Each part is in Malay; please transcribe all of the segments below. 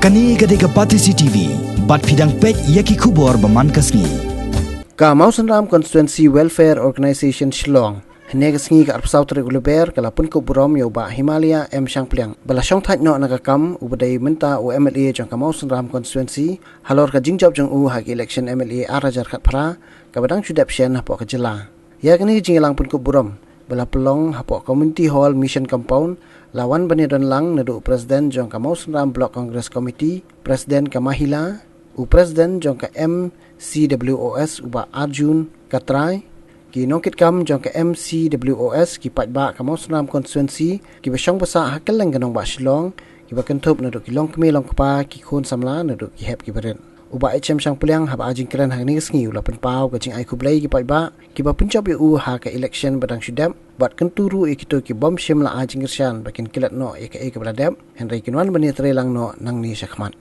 Kani gadega Pati CTV, bat pidang pek yaki kubor baman kasngi. Ka Mausan Ram Constituency Welfare Organisation Shillong Negasngi ka arpsaw regular kala pun ko burom yo ba Himalaya M Shangpliang bala shong thaj no nakakam ubadai menta o MLA jong ka Mausan Ram Constituency halor ka jingjob jong u hak election MLA arajar khat phara ka badang chudap shen hapo ka jela ya kani jingelang pun ko burom bala pelong hapo community hall mission compound lawan bani don lang nadu president jong ka Mausan Ram Block Congress Committee president ka Mahila u president jong ka MCWOS uba Arjun Katrai ki nongkit kam jong ka MCWOS ki patba ka Mausan Ram Constituency ki basang basa hakeleng ganong ba Shillong ki bakentup nadu ki long kemi long kapa ki khon samla nadu ki hep ki beren uba HM Shangpliang haba ajing keren hang ngisngi ulapan pau ka jing ai kublai ki patba ki ba punjab u ha ka election badang shudam bat kenturu ikito ki bom shimla ajing irsyan bakin kilat no e ka bladap Henry Kinwan bani trelang no nang ni Shakhmat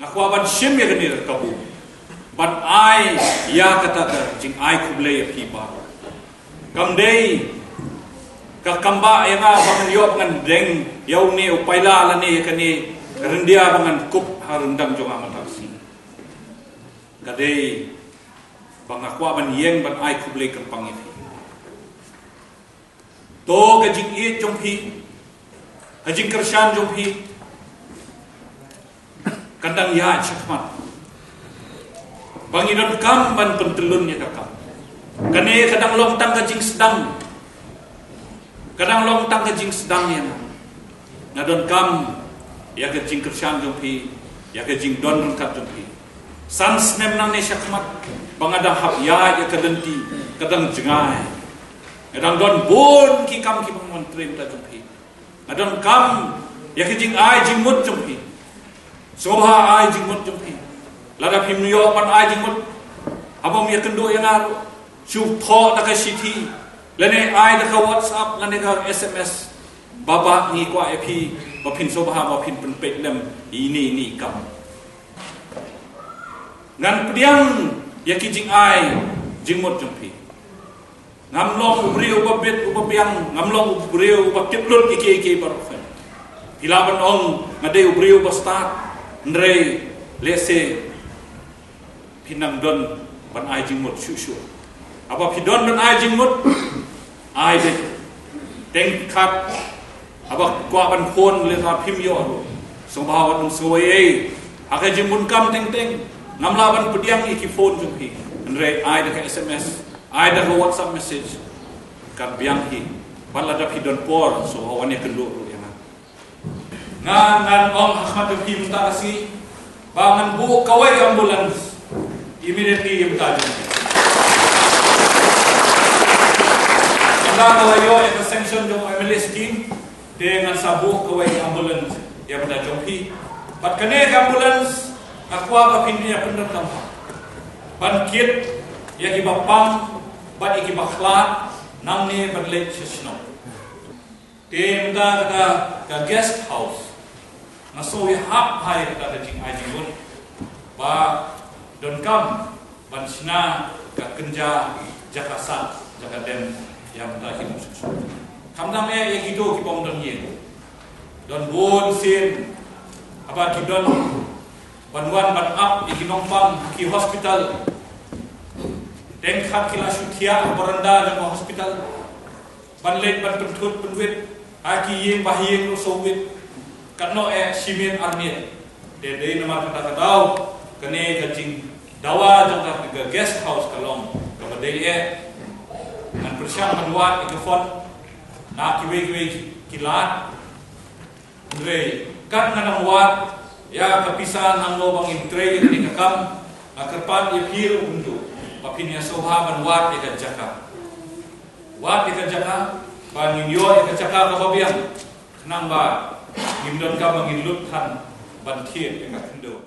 nakwaban shim ya gani kabu but I ya kata jing I kublai pipa kamdei ka kamba ya nga bangan yo bangan deng yaw ni upaila lani kani rendia bangan kup harundang jong amataksi kadei bangakwaban yeng ban I kublai kampang ipi to ka jing i jong pi hajing kershan jong pi kandang ya Shakhmat Banginon kam ban pentelun ya kakam. Kane kadang long tang kajing sedang. Kadang long tang kajing sedang ya. Ngadon kam ya kajing kersang jompi, ya kajing don kat jompi. Sans nem nang ne Shakhmat bangadang hap ya kadenti, kadang jengai. Kadang don bon ki kam ki bangon trim ta jompi. Ngadon kam ya kajing ai jingmut jompi. Sobha ai jingmut jompi. Lada pim New York pan ai jingmut abang ya kendo yang aru syuk tho ta ka city lane ai da ka WhatsApp lane ka SMS baba ni kwa ep ba pin so ba pin pen pet lem ini kam ngan pdiang ya ki jing ai jingmut jumpi ngamlong ubrio ba bet ubapiang ngamlong ubrio ba kitlut ki par fen hilaban ong ngade ubrio ba start ndrei lese pinang don ban ai jingmut shu apa pidon ban ai jingmut ai de teng khat apa kwa ban phon le ka phim yo so bawa dum so ye aka jingmun kam teng ngamla ban pediang iki phone jung hi andre ai de ka SMS ai de WhatsApp message kan biang hi ban la da pidon por so hawan ye kendo ru yang ngan ong Ahmad Phim ta si bangan bu kawai ambulans immediately yung tajam. Ang kawayo ito sanction yung MLA scheme dengan sabu kawai ambulance yang tajam hi. Pat kene ambulance akwa ba pindi ya pendam tampa. Ban kit ya gibapam ban igibaklat namne badlet sesno. Tem da ka guest house. Naso ya hap hai kata jing ajingun ba don kam bansina ka kenja jakasa jakadem yang ta hidup susu kamdam yang hidup ki pom don ye don bon sin apa ki don banwan ban up ki nongpam ki hospital den khat ki la shutia baranda dan hospital banlet ban pentut penwit aki yeng bahiyeng no sowit kanno simen arniet de nomor kata tau kene kacing dawa jangka ke guest house kalong kabadai an persiang manwat ikafon na kiwe kilat andre kan nganang wat ya kapisan ang lobang intre ni kakam akarpan ipir undo papinya soha manwat ikajaka wat ikajaka paninyo ikajaka kababiang nang ba ngindon ka manginlut han banthien ikakendo